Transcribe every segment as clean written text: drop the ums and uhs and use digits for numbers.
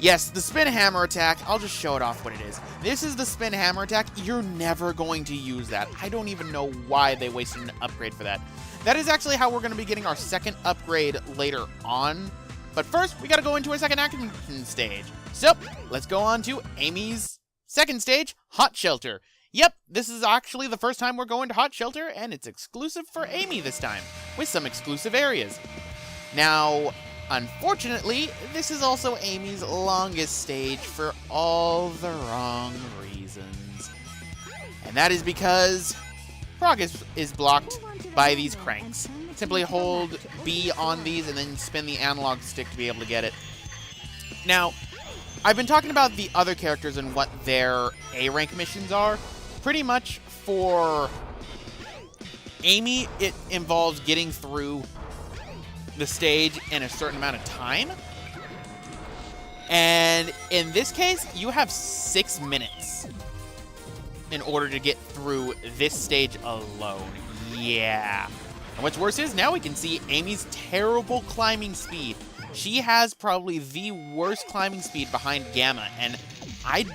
Yes, the spin hammer attack, I'll just show it off what it is. This is the spin hammer attack. You're never going to use that. I don't even know why they wasted an upgrade for that. That is actually how we're going to be getting our second upgrade later on. But first, we got to go into a second action stage. So, let's go on to Amy's second stage, Hot Shelter. Yep, this is actually the first time we're going to Hot Shelter, and it's exclusive for Amy this time, with some exclusive areas. Now, unfortunately, this is also Amy's longest stage for all the wrong reasons. And that is because progress is blocked by these cranks. Simply hold B on these and then spin the analog stick to be able to get it. Now, I've been talking about the other characters and what their A-rank missions are. Pretty much for Amy, it involves getting through the stage in a certain amount of time. And in this case, you have 6 minutes in order to get through this stage alone. Yeah. And what's worse is now we can see Amy's terrible climbing speed. She has probably the worst climbing speed behind Gamma, and I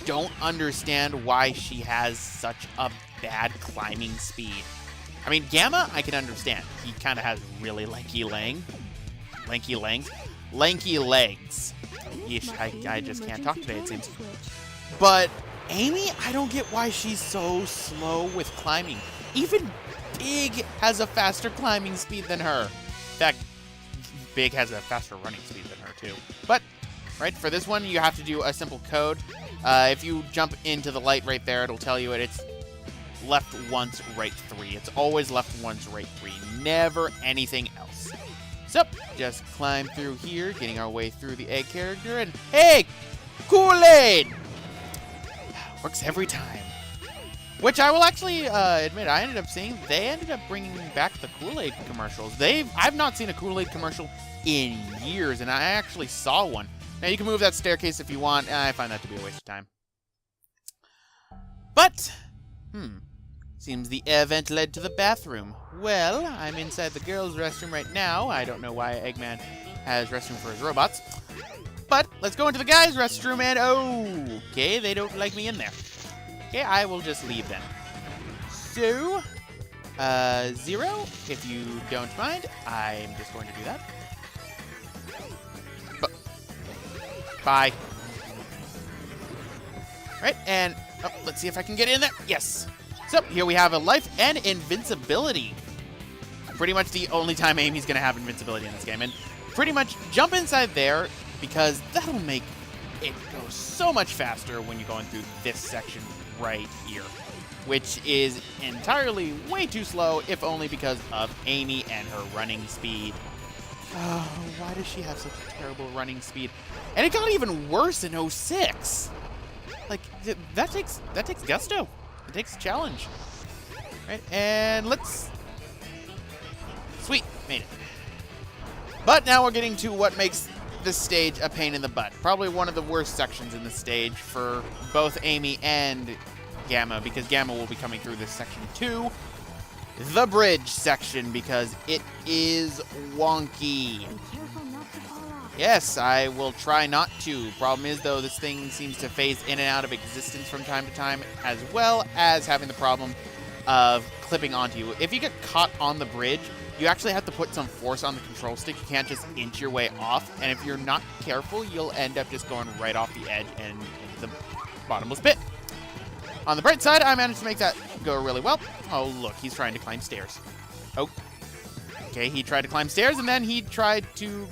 don't understand why she has such a bad climbing speed. I mean, Gamma, I can understand. He kind of has really lanky legs. Yeesh, I just can't talk today, it seems. But Amy, I don't get why she's so slow with climbing. Even Big has a faster climbing speed than her. In fact, Big has a faster running speed than her, too. But, right, for this one, you have to do a simple code. If you jump into the light right there, it'll tell you it's left once, right 3. It's always left once, right 3. Never anything else. So, just climb through here, getting our way through the egg character, and hey, Kool-Aid! Works every time. Which I will actually admit, I ended up seeing, they ended up bringing back the Kool-Aid commercials. I've not seen a Kool-Aid commercial in years, and I actually saw one. Now, you can move that staircase if you want. I find that to be a waste of time. But, seems the air vent led to the bathroom. Well, I'm inside the girls' restroom right now. I don't know why Eggman has restroom for his robots. But, let's go into the guys' restroom, and okay, they don't like me in there. Okay, I will just leave then. So, 0, if you don't mind, I'm just going to do that. Bye. Right, and let's see if I can get in there. Yes. So, here we have a life and invincibility. Pretty much the only time Amy's going to have invincibility in this game. And pretty much jump inside there, because that'll make it go so much faster when you're going through this section right here, which is entirely way too slow, if only because of Amy and her running speed. Oh, why does she have such a terrible running speed? And it got even worse in 06. Like, that takes gusto. It takes challenge. Right, and let's... Sweet, made it. But now we're getting to what makes this stage a pain in the butt. Probably one of the worst sections in the stage for both Amy and Gamma, because Gamma will be coming through this section too. The bridge section, because it is wonky. Yes, I will try not to. Problem is, though, this thing seems to phase in and out of existence from time to time, as well as having the problem of clipping onto you. If you get caught on the bridge, you actually have to put some force on the control stick. You can't just inch your way off, and if you're not careful, you'll end up just going right off the edge and into the bottomless pit. On the bright side, I managed to make that go really well. Oh, look, he's trying to climb stairs. Oh. Okay, he tried to climb stairs, and then he tried to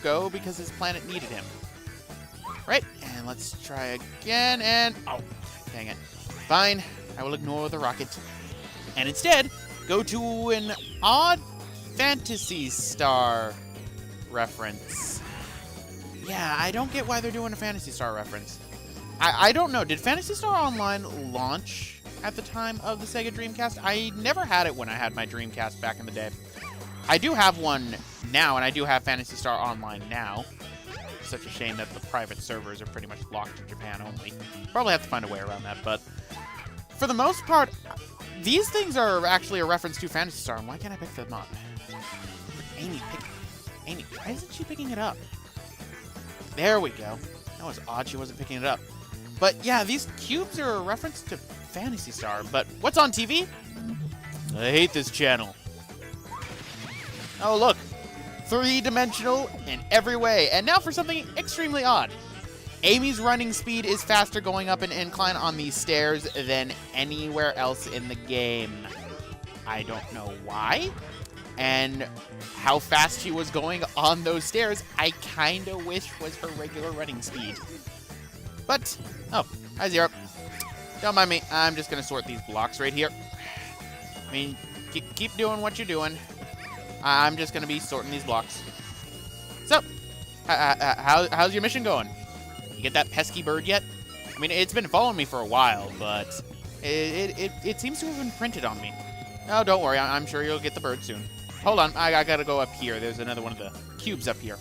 go because his planet needed him. Right, and let's try again, and... oh, dang it. Fine, I will ignore the rocket. And instead, go to an odd Phantasy Star reference. Yeah, I don't get why they're doing a Phantasy Star reference. I don't know. Did Phantasy Star Online launch at the time of the Sega Dreamcast? I never had it when I had my Dreamcast back in the day. I do have one now, and I do have Phantasy Star Online now. Such a shame that the private servers are pretty much locked in Japan only. Probably have to find a way around that, but for the most part, these things are actually a reference to Phantasy Star, and why can't I pick them up? Amy, why isn't she picking it up? There we go. That was odd she wasn't picking it up. But yeah, these cubes are a reference to Phantasy Star. But what's on TV? I hate this channel. Oh, look. Three-dimensional in every way. And now for something extremely odd. Amy's running speed is faster going up an incline on these stairs than anywhere else in the game. I don't know why. And how fast she was going on those stairs, I kind of wish was her regular running speed. But, oh, hi Zero. Don't mind me, I'm just going to sort these blocks right here. I mean, keep doing what you're doing. I'm just going to be sorting these blocks. So, how's your mission going? You get that pesky bird yet? I mean, it's been following me for a while, but it seems to have been printed on me. Oh, don't worry, I'm sure you'll get the bird soon. Hold on, I gotta go up here. There's another one of the cubes up here.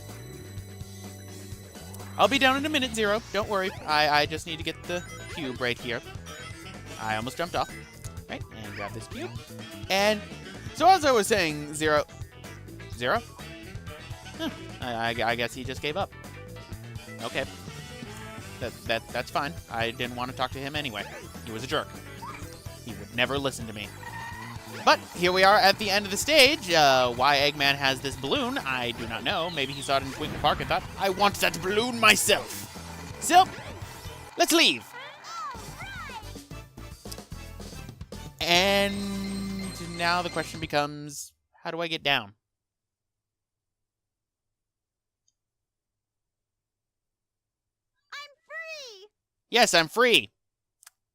I'll be down in a minute, Zero. Don't worry. I just need to get the cube right here. I almost jumped off. Right, and grab this cube. And so as I was saying, Zero? Huh, I guess he just gave up. Okay. That's fine. I didn't want to talk to him anyway. He was a jerk. He would never listen to me. But here we are at the end of the stage. Why Eggman has this balloon, I do not know. Maybe he saw it in Twinkle Park and thought, I want that balloon myself. So, let's leave. And now the question becomes, how do I get down? I'm free! Yes, I'm free.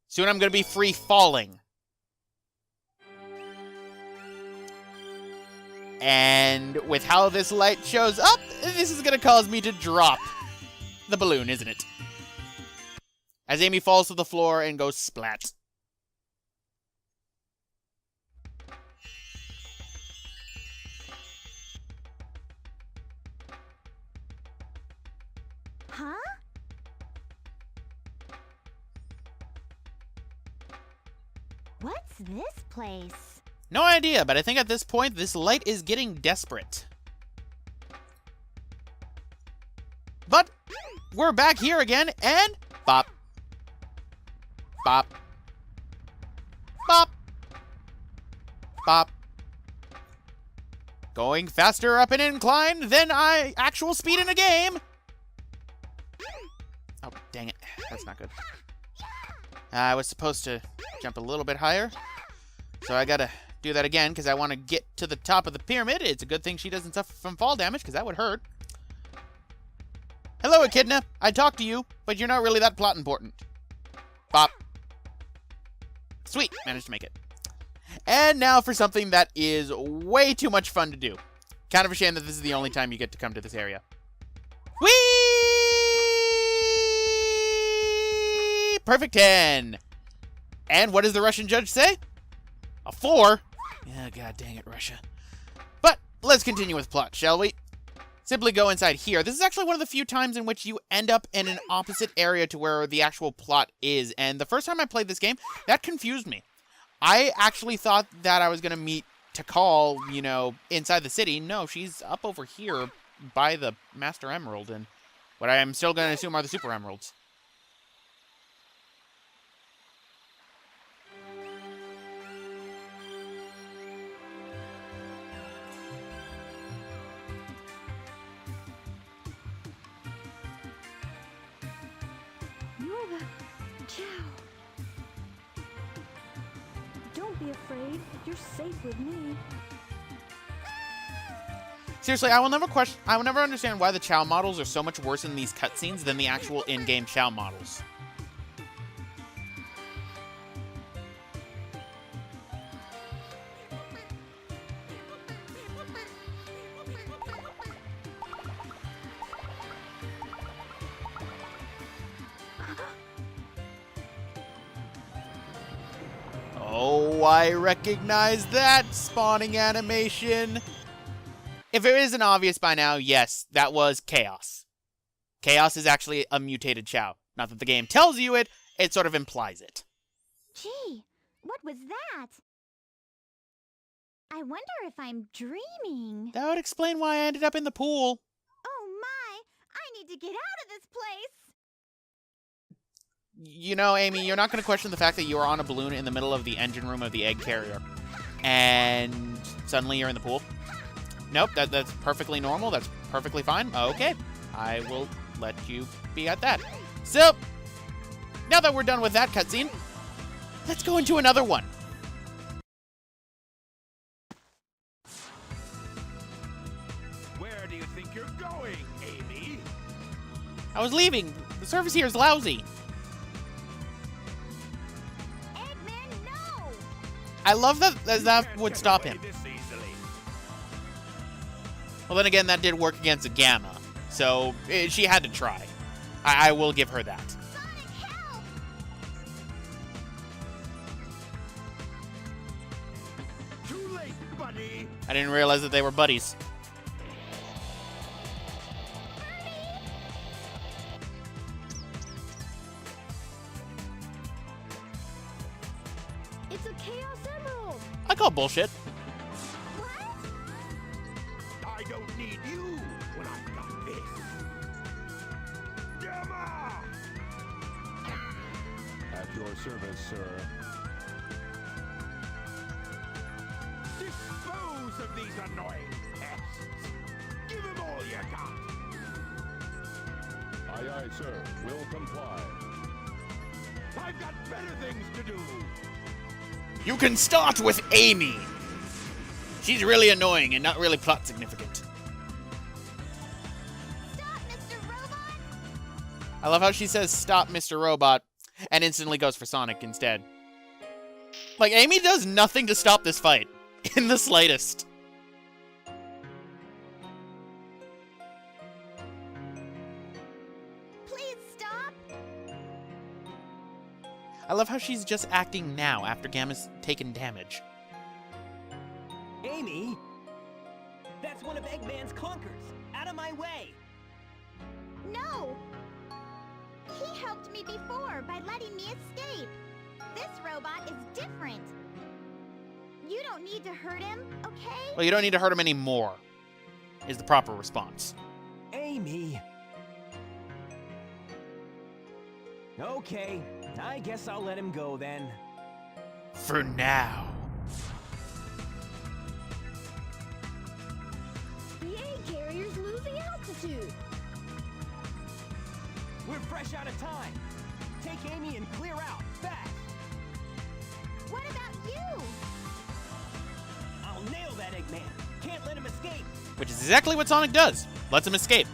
Soon I'm going to be free falling. And with how this light shows up, this is going to cause me to drop the balloon, isn't it? As Amy falls to the floor and goes splat. Huh? What's this place? No idea, but I think at this point, this light is getting desperate. But we're back here again, and bop. Bop. Bop. Bop. Going faster up an incline than actual speed in a game. Oh, dang it. That's not good. I was supposed to jump a little bit higher, so I gotta do that again because I want to get to the top of the pyramid. It's a good thing she doesn't suffer from fall damage because that would hurt. Hello, Echidna. I talked to you, but you're not really that plot important. Bop. Sweet. Managed to make it. And now for something that is way too much fun to do. Kind of a shame that this is the only time you get to come to this area. Whee! Perfect 10. And what does the Russian judge say? A 4? Yeah, god dang it, Russia. But let's continue with plot, shall we? Simply go inside here. This is actually one of the few times in which you end up in an opposite area to where the actual plot is. And the first time I played this game, that confused me. I actually thought that I was going to meet Tikal, you know, inside the city. No, she's up over here by the Master Emerald and what I am still going to assume are the Super Emeralds. You're the Chow. Don't be afraid. You're safe with me. Seriously, I will never understand why the Chow models are so much worse in these cutscenes than the actual in-game Chow models. Oh, I recognize that spawning animation. If it isn't obvious by now, yes, that was Chaos. Chaos is actually a mutated Chow. Not that the game tells you it, it sort of implies it. Gee, what was that? I wonder if I'm dreaming. That would explain why I ended up in the pool. Oh my, I need to get out of this place. You know, Amy, you're not going to question the fact that you are on a balloon in the middle of the engine room of the egg carrier. And suddenly you're in the pool. Nope, that's perfectly normal. That's perfectly fine. Okay, I will let you be at that. So, now that we're done with that cutscene, let's go into another one. Where do you think you're going, Amy? I was leaving. The service here is lousy. Eggman, no! I love that that would stop him. This easily. Well, then again, that did work against Gamma, so she had to try. I will give her that. Sonic, help! Too late, buddy. I didn't realize that they were buddies. It's a Chaos Emerald! I call bullshit. What? I don't need you when I've got this. Gamma! At your service, sir. Dispose of these annoying pests. Give them all you got. Aye, aye, sir. Will comply. I've got better things to do. You can start with Amy. She's really annoying and not really plot significant. Stop, Mr. Robot! I love how she says, "Stop, Mr. Robot," and instantly goes for Sonic instead. Like, Amy does nothing to stop this fight. In the slightest. Please stop! I love how she's just acting now after Gamma's taken damage. Amy? That's one of Eggman's clunkers. Out of my way! No! He helped me before by letting me escape. This robot is different. You don't need to hurt him, okay? Well, you don't need to hurt him anymore, is the proper response. Amy! Okay, I guess I'll let him go then. For now. The egg carrier's losing altitude. We're fresh out of time. Take Amy and clear out, fast! What about you? I'll nail that Eggman. Can't let him escape. Which is exactly what Sonic does. Lets him escape.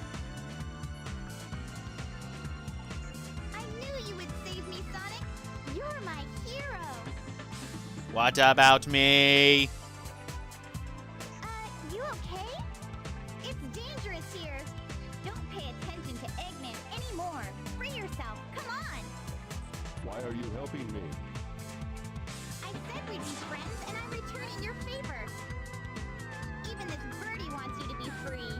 I knew you would save me, Sonic. You're my hero. What about me? You okay? It's dangerous here. Don't pay attention to Eggman anymore. Free yourself. Come on. Why are you helping me? I said we'd be friends, and I'm returning your favor. Even this birdie wants you to be free.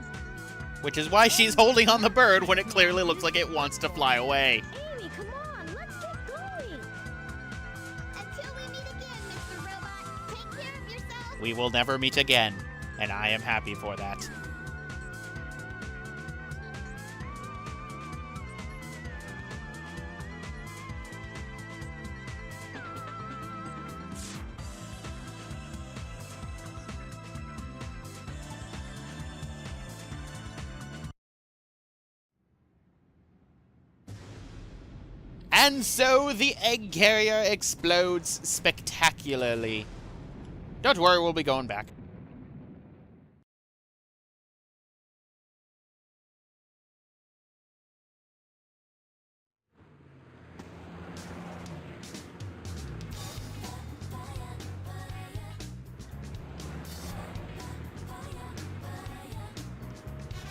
Which is why she's holding on the bird when it clearly looks like it wants to fly away. Amy, come on. Let's get going. Until we meet again, Mr. Robot. Take care of yourself. We will never meet again, and I am happy for that. And so the egg carrier explodes spectacularly. Don't worry, we'll be going back.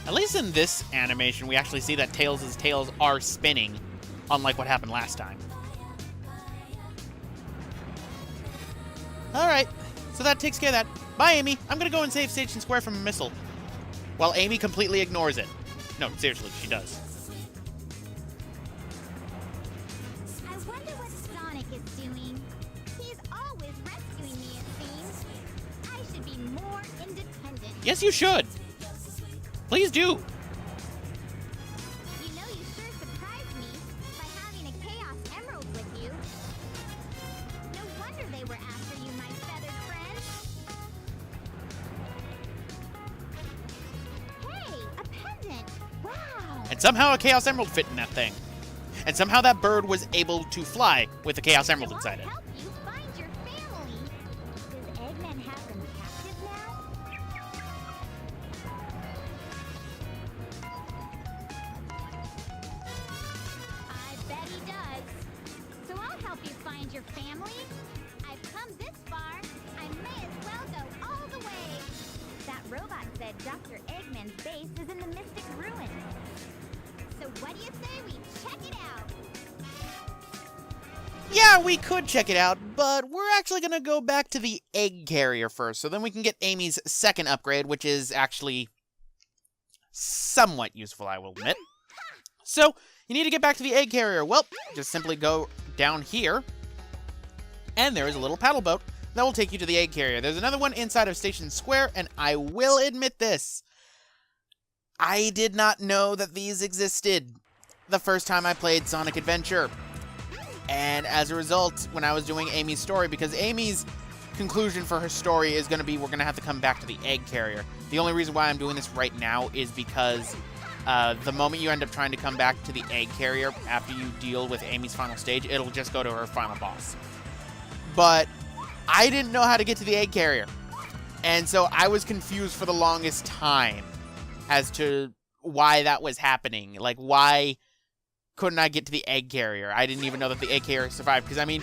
At least in this animation, we actually see that Tails' tails are spinning, unlike what happened last time. Alright, so that takes care of that. Bye, Amy. I'm gonna go and save Station Square from a missile. While Amy completely ignores it. No, seriously, she does. I wonder what Sonic is doing. He's always rescuing me, it seems. I should be more independent. Yes, you should. Please do. You know, you sure surprised me by having a Chaos Emerald And somehow a Chaos Emerald fit in that thing. And somehow that bird was able to fly with a Chaos Emerald inside it. I'll help you find your family. Does Eggman have them captive now? I bet he does. So I'll help you find your family. I've come this far. I may as well go all the way. That robot said Dr. Eggman's base is in the Mystic Ruins. So what do you say we check it out? Yeah, we could check it out, but we're actually going to go back to the egg carrier first, so then we can get Amy's second upgrade, which is actually somewhat useful, I will admit. So, you need to get back to the egg carrier. Well, just simply go down here, and there is a little paddle boat that will take you to the egg carrier. There's another one inside of Station Square, and I will admit this. I did not know that these existed the first time I played Sonic Adventure. And as a result, when I was doing Amy's story, because Amy's conclusion for her story is going to be we're going to have to come back to the egg carrier. The only reason why I'm doing this right now is because the moment you end up trying to come back to the egg carrier after you deal with Amy's final stage, it'll just go to her final boss. But I didn't know how to get to the egg carrier. And so I was confused for the longest time as to why that was happening. Like, why couldn't I get to the egg carrier? I didn't even know that the egg carrier survived. Because, I mean,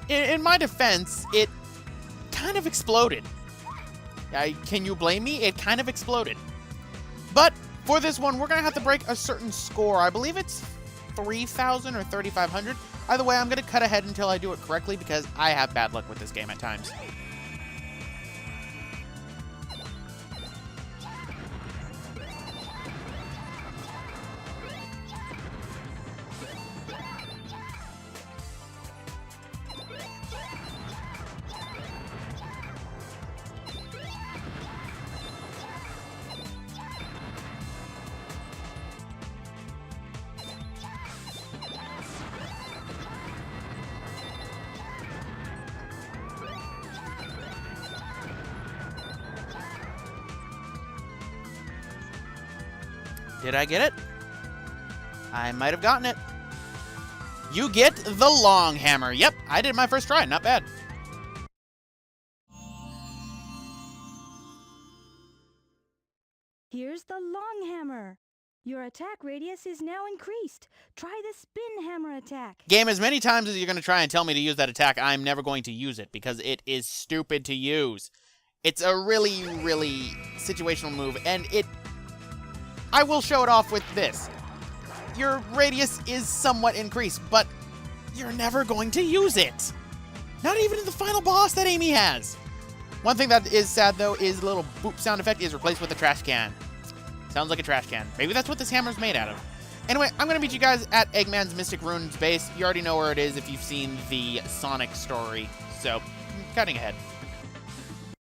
in my defense, it kind of exploded. Can you blame me? It kind of exploded. But for this one, we're going to have to break a certain score. I believe it's 3,000 or 3,500. Either way, I'm going to cut ahead until I do it correctly because I have bad luck with this game at times. Did I get it? I might have gotten it. You get the long hammer. Yep, I did my first try. Not bad. Here's the long hammer. Your attack radius is now increased. Try the spin hammer attack. Game, as many times as you're going to try and tell me to use that attack, I'm never going to use it because it is stupid to use. It's a really, really situational move, and I will show it off with this. Your radius is somewhat increased, but you're never going to use it. Not even in the final boss that Amy has. One thing that is sad, though, is the little boop sound effect is replaced with a trash can. Sounds like a trash can. Maybe that's what this hammer's made out of. Anyway, I'm going to meet you guys at Eggman's Mystic Ruins base. You already know where it is if you've seen the Sonic story. So, cutting ahead.